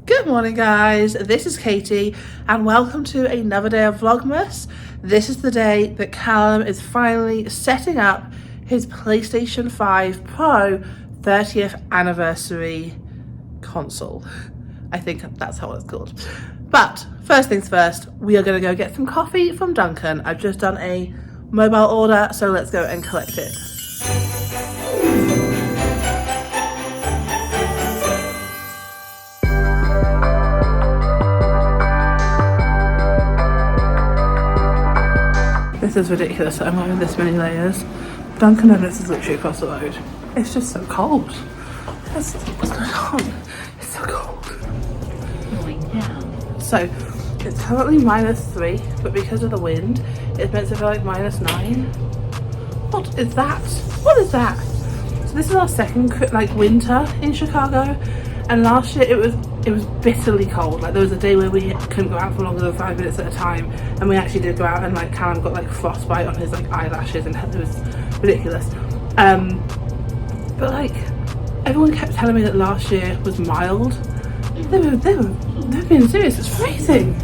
Good morning guys, this is Katie and welcome to another day of Vlogmas. This is the day that Callum is finally setting up his PlayStation 5 Pro 30th anniversary console. I think that's how it's called. But first things first, we are going to go get some coffee from Dunkin. I've just done a mobile order, so let's go and collect it. This is ridiculous that I'm wearing this many layers. Dunkin' Donuts is literally across the road. It's just so cold. What's going on? It's so cold. Going down. So, it's currently -3, but because of the wind, it's meant to be like -9. What is that? What is that? So this is our second winter in Chicago, and last year it was bitterly cold. Like there was a day where we couldn't go out for longer than 5 minutes at a time, and we actually did go out, and like Callum got like frostbite on his like eyelashes, and it was ridiculous. But like everyone kept telling me that last year was mild. They're being serious. It's freezing.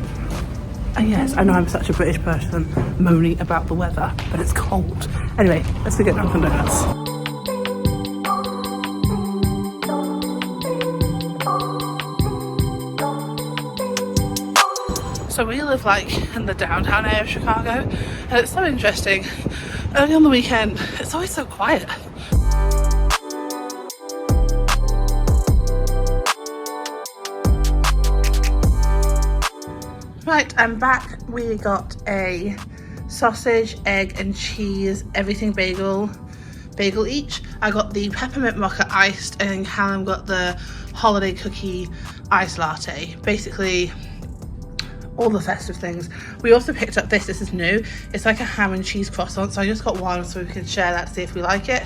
And yes, I know I'm such a British person moaning about the weather, but it's cold. Anyway, let's go get Dunkin' Donuts. So we live like in the downtown area of Chicago, and it's so interesting. Early on the weekend, it's always so quiet. Right, I'm back. We got a sausage, egg and cheese, everything bagel each. I got the peppermint mocha iced, and then Callum got the holiday cookie iced latte. Basically, all the festive things. We also picked up this is new. It's like a ham and cheese croissant, so I just got one so we can share that to see if we like it.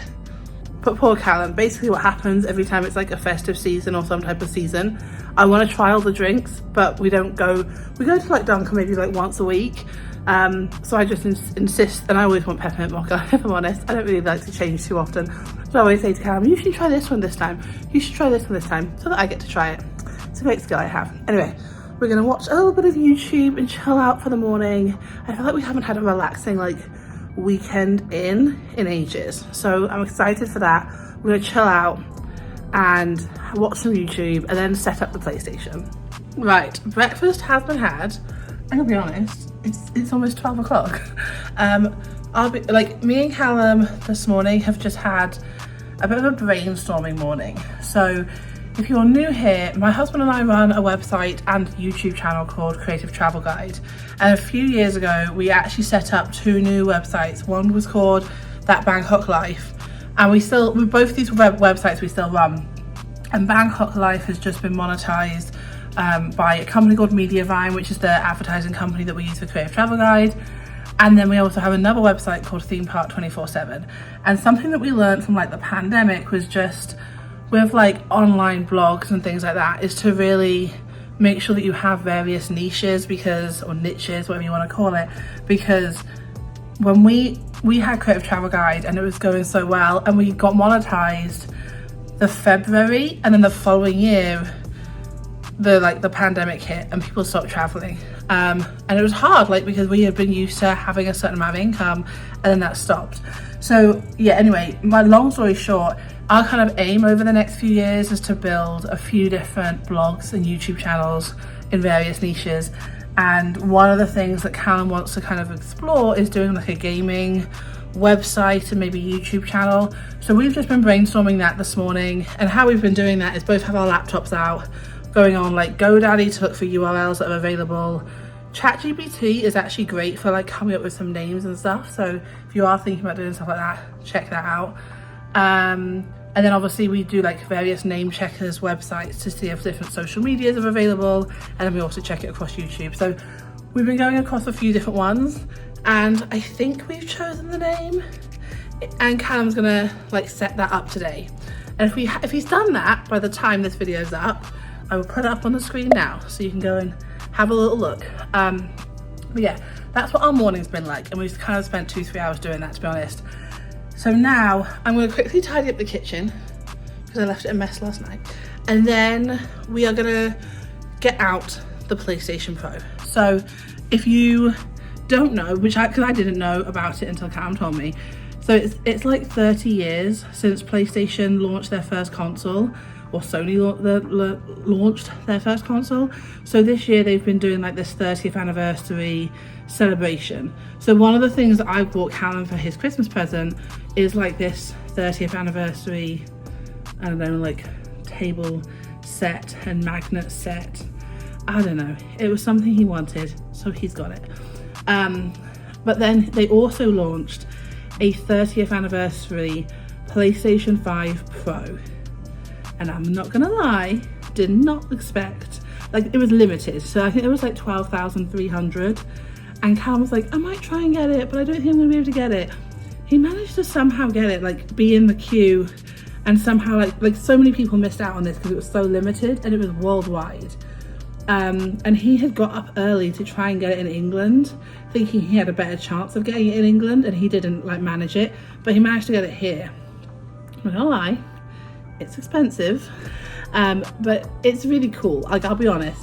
But poor Callum, basically what happens every time it's like a festive season or some type of season, I want to try all the drinks, but we go to like Dunkin' maybe like once a week. So I just insist, and I always want peppermint mocha, if I'm honest. I don't really like to change too often. So I always say to Callum, you should try this one this time. You should try this one this time, so that I get to try it. It's a great skill I have. Anyway, we're gonna watch a little bit of YouTube and chill out for the morning. I feel like we haven't had a relaxing like weekend in ages, so I'm excited for that. We're gonna chill out and watch some YouTube and then set up the PlayStation. Right, breakfast has been had. I'm gonna be honest, it's almost 12 o'clock. I'll be like, me and Callum this morning have just had a bit of a brainstorming morning. So if you're new here, my husband and I run a website and YouTube channel called Creative Travel Guide. And a few years ago, we actually set up 2 new websites. One was called That Bangkok Life. And with both these websites we still run. And Bangkok Life has just been monetized by a company called Mediavine, which is the advertising company that we use for Creative Travel Guide. And then we also have another website called Theme Park 24/7. And something that we learned from like the pandemic was just, with like online blogs and things like that, is to really make sure that you have various niches, or niches, whatever you want to call it, because when we had Creative Travel Guide and it was going so well, and we got monetized the February, and then the following year the pandemic hit and people stopped traveling, and it was hard, like, because we had been used to having a certain amount of income, and then that stopped. So yeah, anyway, my long story short, our kind of aim over the next few years is to build a few different blogs and YouTube channels in various niches. And one of the things that Callum wants to kind of explore is doing like a gaming website and maybe YouTube channel. So we've just been brainstorming that this morning, and how we've been doing that is both have our laptops out, going on like GoDaddy to look for URLs that are available. ChatGPT is actually great for like coming up with some names and stuff. So if you are thinking about doing stuff like that, check that out. And then obviously we do like various name checkers websites to see if different social medias are available, and then we also check it across YouTube. So we've been going across a few different ones, and I think we've chosen the name, and Callum's gonna like set that up today. And if he's done that by the time this video's up, I will put it up on the screen now so you can go and have a little look. But yeah, that's what our morning's been like, and we've kind of spent 2-3 hours doing that, to be honest. So now I'm going to quickly tidy up the kitchen because I left it a mess last night, and then we are going to get out the PlayStation Pro. So if you don't know, because I didn't know about it until Cam told me, so it's like 30 years since PlayStation launched their first console, or Sony launched their first console. So this year they've been doing like this 30th anniversary celebration. So one of the things that I bought Callum for his Christmas present is like this 30th anniversary, I don't know, like table set and magnet set. I don't know, it was something he wanted, so he's got it. But then they also launched a 30th anniversary PlayStation 5 Pro. And I'm not gonna lie, did not expect, like it was limited. So I think it was like 12,300. And Callum was like, I might try and get it, but I don't think I'm gonna be able to get it. He managed to somehow get it, like be in the queue, and somehow like so many people missed out on this because it was so limited and it was worldwide. And he had got up early to try and get it in England, thinking he had a better chance of getting it in England, and he didn't like manage it, but he managed to get it here. I'm not gonna lie, it's expensive, but it's really cool. Like, I'll be honest,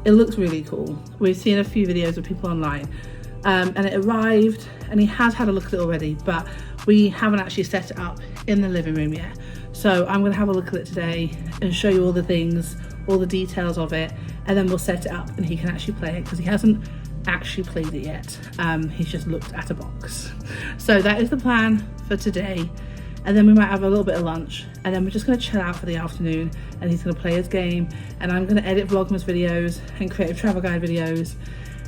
it looks really cool. We've seen a few videos of people online, and it arrived, and he has had a look at it already, but we haven't actually set it up in the living room yet. So I'm gonna have a look at it today and show you all the things, all the details of it, and then we'll set it up and he can actually play it, because he hasn't actually played it yet. He's just looked at a box. So that is the plan for today. And then we might have a little bit of lunch, and then we're just gonna chill out for the afternoon, and he's gonna play his game, and I'm gonna edit Vlogmas videos and creative travel guide videos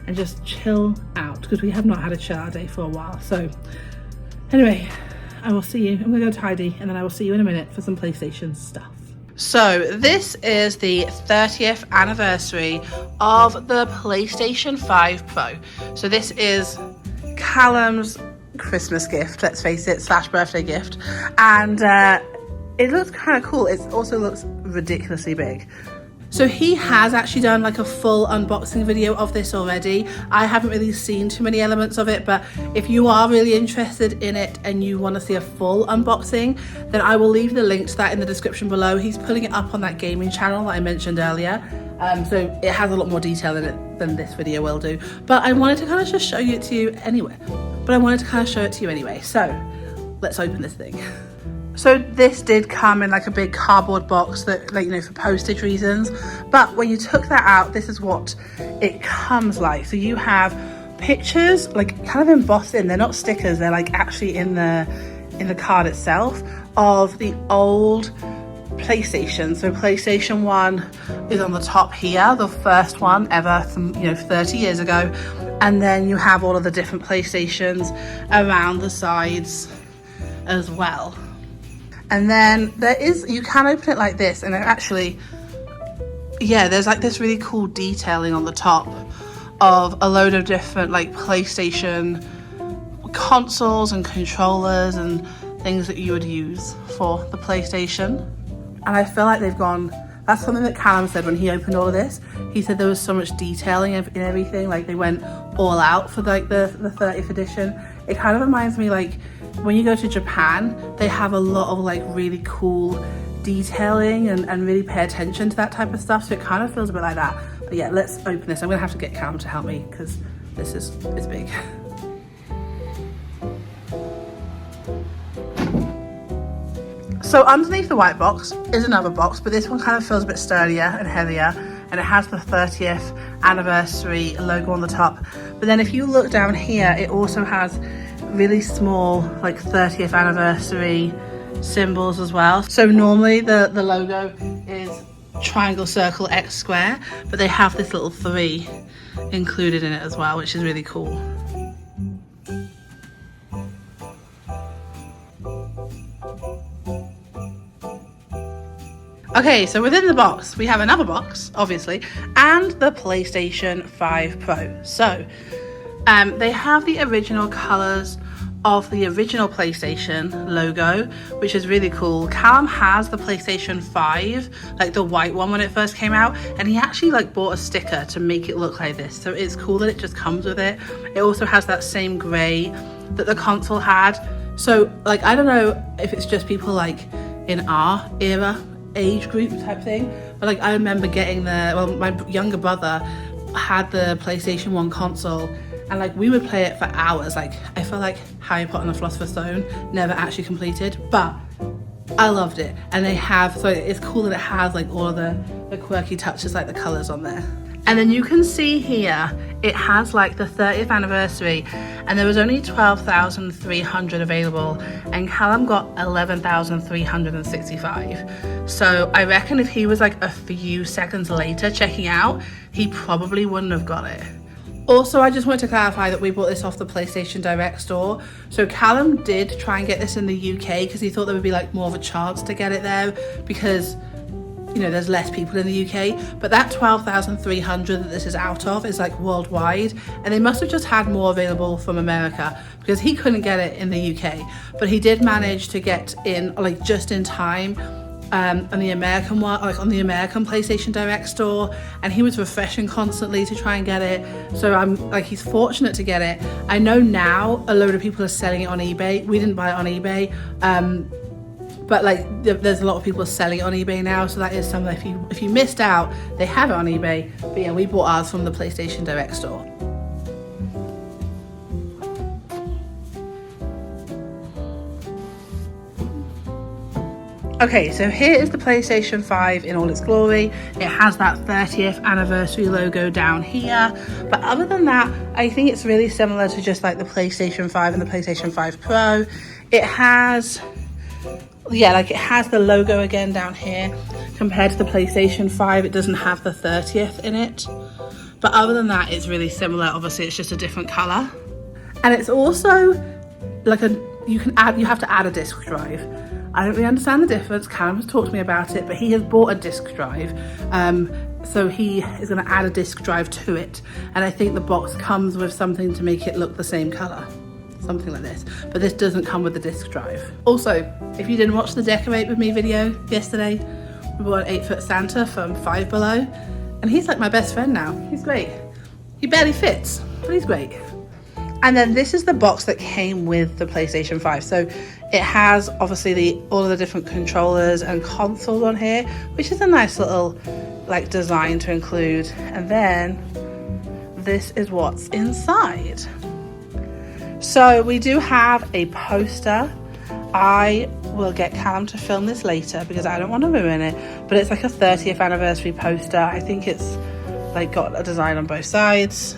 and just chill out, because we have not had a chill out day for a while. So anyway, I will see you. I'm gonna go tidy, and then I will see you in a minute for some PlayStation stuff. So this is the 30th anniversary of the PlayStation 5 Pro. So this is Callum's Christmas gift, let's face it, / birthday gift, and it looks kind of cool. It also looks ridiculously big. So he has actually done like a full unboxing video of this already. I haven't really seen too many elements of it, but if you are really interested in it and you want to see a full unboxing, then I will leave the link to that in the description below. He's putting it up on that gaming channel that I mentioned earlier. So it has a lot more detail in it than this video will do. But I wanted to kind of just show it to you anyway. So let's open this thing. So this did come in like a big cardboard box that, like, you know, for postage reasons. But when you took that out, this is what it comes like. So you have pictures, like kind of embossed in. They're not stickers. They're like actually in the card itself of the old PlayStation. So PlayStation 1 is on the top here, the first one ever from, 30 years ago. And then you have all of the different PlayStations around the sides as well. And then you can open it like this, and it actually, there's like this really cool detailing on the top of a load of different like PlayStation consoles and controllers and things that you would use for the PlayStation. And I feel like that's something that Callum said when he opened all of this. He said there was so much detailing in everything, like they went all out for like the 30th edition. It kind of reminds me, like, when you go to Japan, they have a lot of like really cool detailing and really pay attention to that type of stuff. So it kind of feels a bit like that. But yeah, let's open this. I'm gonna have to get Callum to help me because it's big. So underneath the white box is another box, but this one kind of feels a bit sturdier and heavier, and it has the 30th anniversary logo on the top. But then if you look down here, it also has really small like 30th anniversary symbols as well. So normally the logo is triangle, circle, X, square, but they have this little 3 included in it as well, which is really cool. Okay, so within the box, we have another box, obviously, and the PlayStation 5 Pro. So, they have the original colours of the original PlayStation logo, which is really cool. Callum has the PlayStation 5, like the white one when it first came out, and he actually like bought a sticker to make it look like this. So it's cool that it just comes with it. It also has that same grey that the console had. So, like, I don't know if it's just people like in our era, age group type thing, But like I remember getting my younger brother had the PlayStation 1 console, and like we would play it for hours. Like I felt like Harry Potter and the Philosopher's Stone, never actually completed, but I loved it. And they have, so it's cool that it has like all of the quirky touches, like the colours on there. And then you can see here, it has like the 30th anniversary, and there was only 12,300 available, and Callum got 11,365. So I reckon if he was like a few seconds later checking out, he probably wouldn't have got it. Also, I just wanted to clarify that we bought this off the PlayStation Direct store. So Callum did try and get this in the UK because he thought there would be like more of a chance to get it there because, you know, there's less people in the UK. But that 12,300 that this is out of is like worldwide, and they must have just had more available from America because he couldn't get it in the UK. But he did manage to get in like just in time on the American one, like on the American PlayStation Direct store, and he was refreshing constantly to try and get it. So I'm like, he's fortunate to get it. I know now a load of people are selling it on eBay. We didn't buy it on eBay, but like there's a lot of people selling it on eBay now, so that is something. If you missed out, they have it on eBay. But yeah, we bought ours from the PlayStation Direct store. Okay, so here is the PlayStation 5 in all its glory. It has that 30th anniversary logo down here. But other than that, I think it's really similar to just like the PlayStation 5 and the PlayStation 5 Pro. It has, yeah, like it has the logo again down here. Compared to the PlayStation 5, it doesn't have the 30th in it. But other than that, it's really similar. Obviously, it's just a different color. And it's also like you have to add a disc drive. I don't really understand the difference. Callum has talked to me about it, but he has bought a disc drive. So he is going to add a disc drive to it. And I think the box comes with something to make it look the same color. Something like this. But this doesn't come with the disc drive. Also, if you didn't watch the Decorate With Me video yesterday, we bought an 8-foot Santa from Five Below. And he's like my best friend now. He's great. He barely fits, but he's great. And then this is the box that came with the PlayStation 5. So it has obviously all of the different controllers and consoles on here, which is a nice little like design to include. And then this is what's inside. So we do have a poster. I will get Callum to film this later because I don't want to ruin it, but it's like a 30th anniversary poster. I think it's like got a design on both sides.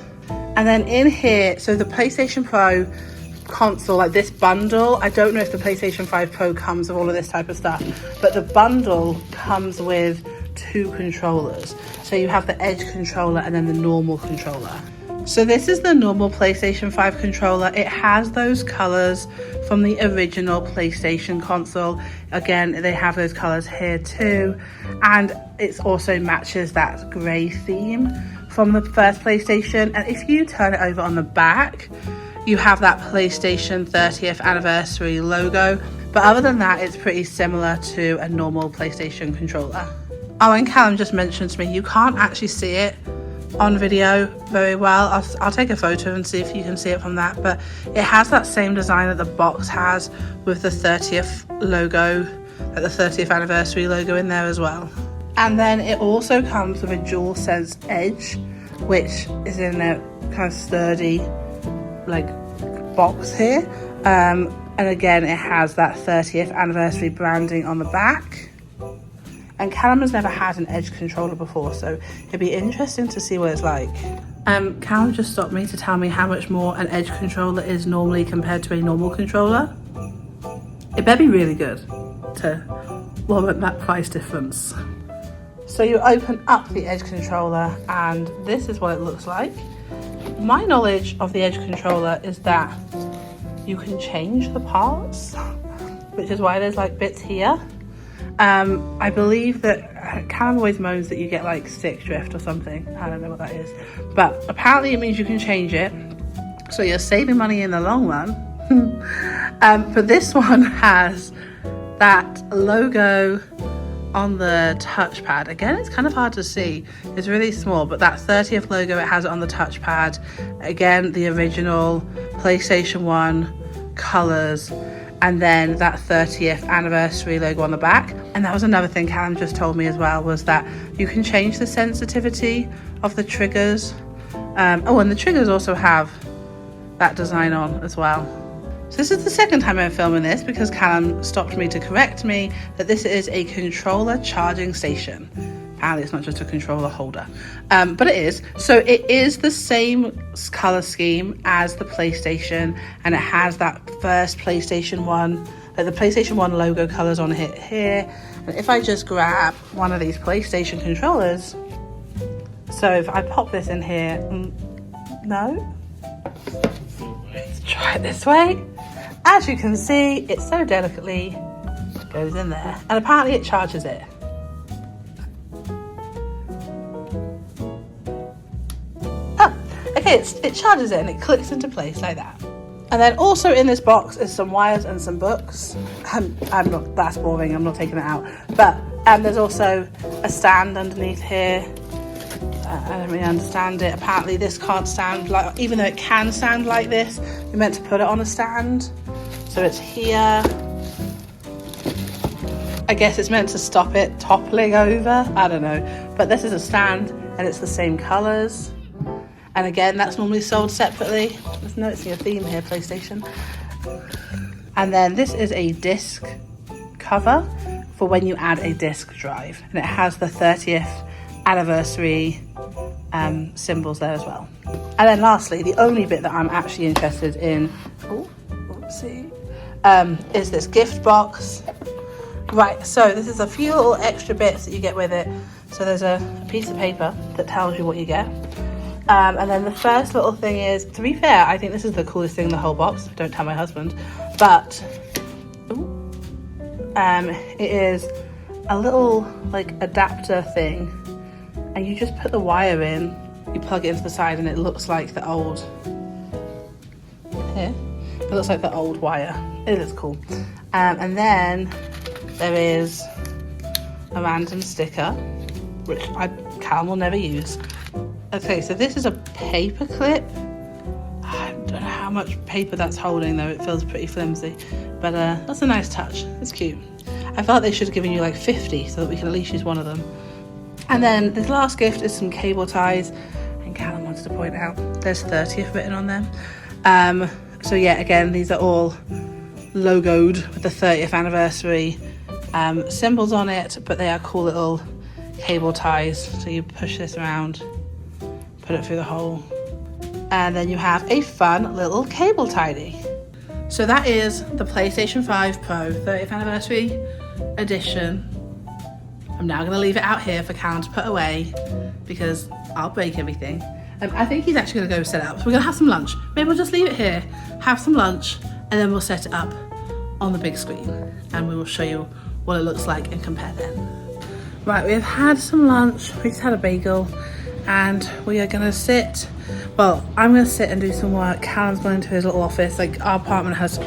And then in here, so the PlayStation Pro console, like this bundle, I don't know if the PlayStation 5 Pro comes with all of this type of stuff, but the bundle comes with 2 controllers. So you have the Edge controller and then the normal controller. So this is the normal PlayStation 5 controller. It has those colors from the original PlayStation console. Again, they have those colors here too. And it also matches that grey theme from the first PlayStation. And if you turn it over on the back, you have that PlayStation 30th anniversary logo. But other than that, it's pretty similar to a normal PlayStation controller. Oh, and Callum just mentioned to me, you can't actually see it on video very well. I'll take a photo and see if you can see it from that. But it has that same design that the box has with the 30th logo, like the 30th anniversary logo in there as well. And then it also comes with a DualSense Edge, which is in a kind of sturdy like box here. And again, it has that 30th anniversary branding on the back. And Callum has never had an Edge controller before, so it'd be interesting to see what it's like. Callum just stopped me to tell me how much more an Edge controller is normally compared to a normal controller. It better be really good to warrant that price difference. So you open up the Edge controller and this is what it looks like. My knowledge of the Edge controller is that you can change the parts, which is why there's like bits here. I believe that Callum always moans that you get like stick drift or something. I don't know what that is, but apparently it means you can change it, so you're saving money in the long run. But this one has that logo on the touchpad. Again, it's kind of hard to see, it's really small, but that 30th logo, it has it on the touchpad. Again, the original PlayStation 1 colors. and then that 30th anniversary logo on the back. And that was another thing Callum just told me as well, was that you can change the sensitivity of the triggers. Oh, and the triggers also have that design on as well. So this is the second time I'm filming this because Callum stopped me to correct me that this is a controller charging station. Apparently it's not just a controller holder, but it is. So it is the same color scheme as the PlayStation, and it has that first PlayStation 1, like the PlayStation 1 logo colors on it here. And if I just grab one of these PlayStation controllers, so if I pop this in here, no, let's try it this way. As you can see, it so delicately goes in there, and apparently it charges it. Okay, it charges it and it clicks into place like that. And then also in this box is some wires and some books. I'm not, that's boring, I'm not taking it out. But there's also a stand underneath here. I don't really understand it. Apparently this can't stand like, even though it can stand like this, you're meant to put it on a stand. So it's here. I guess it's meant to stop it toppling over. I don't know. But this is a stand and it's the same colours. And again, that's normally sold separately. Just noticing a theme here, PlayStation. And then this is a disc cover for when you add a disc drive. And it has the 30th anniversary symbols there as well. And then lastly, the only bit that I'm actually interested in, is this gift box. Right, so this is a few little extra bits that you get with it. So there's a piece of paper that tells you what you get. And then the first little thing is, to be fair, I think this is the coolest thing in the whole box. Don't tell my husband. But it is a little like adapter thing, and you just put the wire in, you plug it into the side, and it looks like the old, here, it looks like the old wire. It looks cool. And then there is a random sticker, which Callum will never use. Okay, so this is a paper clip. I don't know how much paper that's holding though, it feels pretty flimsy. But that's a nice touch, it's cute. I felt they should have given you like 50 so that we could at least use one of them. And then this last gift is some cable ties. And Callum wanted to point out, there's 30th written on them. So yeah, again, these are all logoed with the 30th anniversary symbols on it, but they are cool little cable ties. So you push this around, put it through the hole, and then you have a fun little cable tidy. So that is the PlayStation 5 Pro 30th anniversary edition. I'm now going to leave it out here for Callum to put away because I'll break everything. I think he's actually going to go set it up. So we're going to have some lunch. Maybe we'll just leave it here, have some lunch, and then we'll set it up on the big screen and we will show you what it looks like and compare them. Right, we've had some lunch. We just had a bagel. And we are going to sit, well, I'm going to sit and do some work. Callum's going into his little office. Like, our apartment has,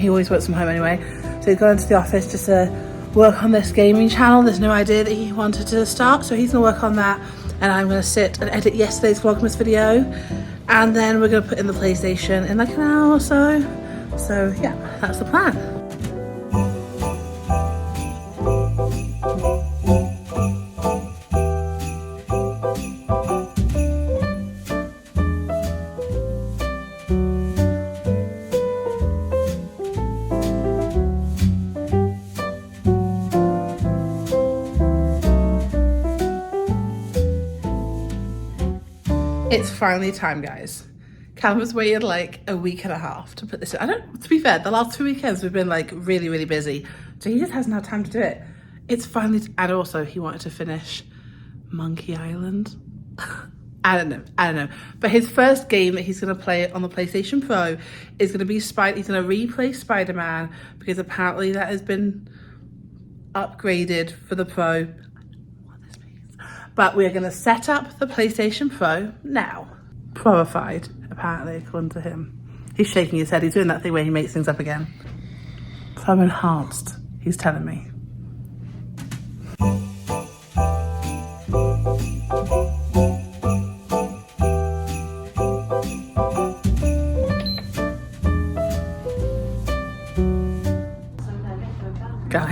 he always works from home anyway. So he's going into the office just to work on this gaming channel, this new idea that he wanted to start. So he's going to work on that. And I'm going to sit and edit yesterday's Vlogmas video. And then we're going to put in the PlayStation in like an hour or so. So yeah, that's the plan. It's finally time, guys. Callum has waited like a week and a half to put this in. To be fair, the last 2 weekends we've been like really, really busy. So he just hasn't had time to do it. It's finally, and also he wanted to finish Monkey Island. I don't know. But his first game that he's gonna play on the PlayStation Pro is gonna be he's gonna replay Spider-Man because apparently that has been upgraded for the Pro. But we're going to set up the PlayStation Pro now. Proified, apparently, according to him. He's shaking his head. He's doing that thing where he makes things up again. So enhanced, he's telling me.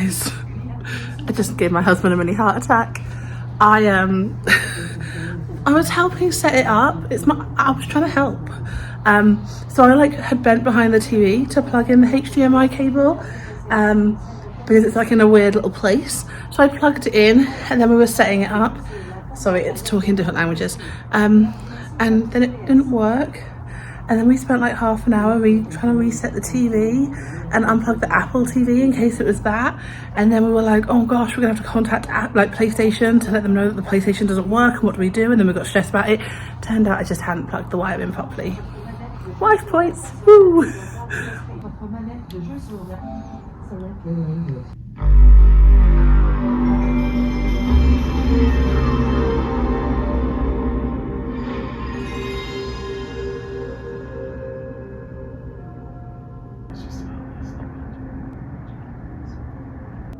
guys, I just gave my husband a mini heart attack. I I was helping set it up. I was trying to help. So I like had bent behind the TV to plug in the HDMI cable, because it's like in a weird little place. So I plugged it in, and then we were setting it up. Sorry, it's talking different languages. And then it didn't work. And then we spent like half an hour trying to reset the TV and unplug the Apple TV in case it was that. And then we were like, oh gosh, we're gonna have to contact PlayStation to let them know that the PlayStation doesn't work, and what do we do? And then we got stressed about it. Turned out I just hadn't plugged the wire in properly. Wife points, woo!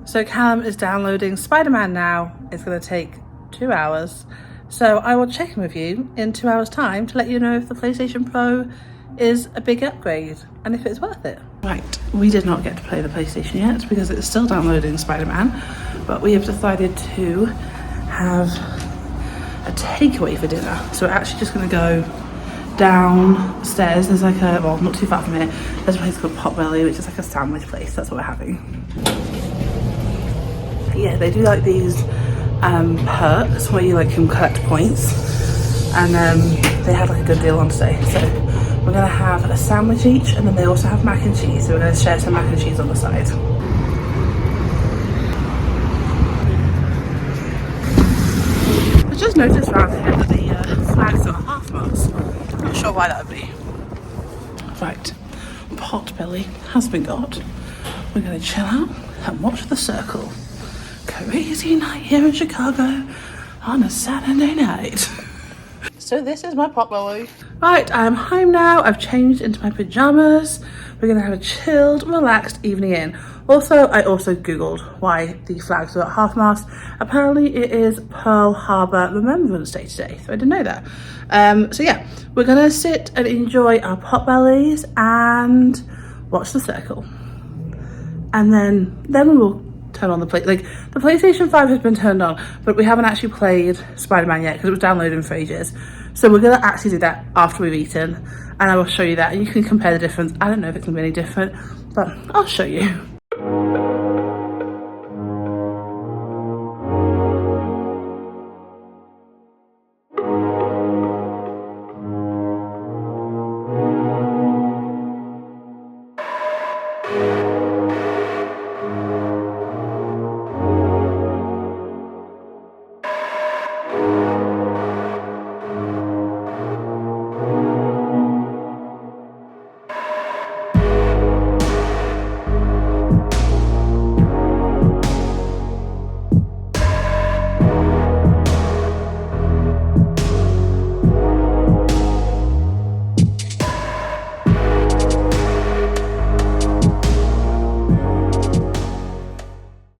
So Callum is downloading Spider-Man now. It's going to take 2 hours. So I will check in with you in 2 hours time to let you know if the PlayStation Pro is a big upgrade and if it's worth it. Right, we did not get to play the PlayStation yet because it's still downloading Spider-Man, but we have decided to have a takeaway for dinner. So we're actually just going to go downstairs. There's like a, well, not too far from here, there's a place called Potbelly, which is like a sandwich place. That's what we're having. Yeah, they do like these perks where you like can collect points, and they have like a good deal on today. So we're gonna have a sandwich each, and then they also have mac and cheese, so we're gonna share some mac and cheese on the side. I just noticed around here that the flags are half-mast. Not sure why that would be. Right, Potbelly has been got. We're gonna chill out and watch The Circle. Crazy night here in Chicago on a Saturday night. So this is my Potbelly. Right, I'm home now. I've changed into my pajamas. We're gonna have a chilled, relaxed evening in. Also, I also Googled why the flags were at half-mast. Apparently it is Pearl Harbor Remembrance Day today, so I didn't know that. So yeah, we're gonna sit and enjoy our Potbellies and watch The Circle. And then we will turn on the the PlayStation 5 has been turned on, but we haven't actually played Spider-Man yet because it was downloading for ages. So we're gonna actually do that after we've eaten, and I will show you that, and you can compare the difference. I don't know if it's gonna be any different, but I'll show you.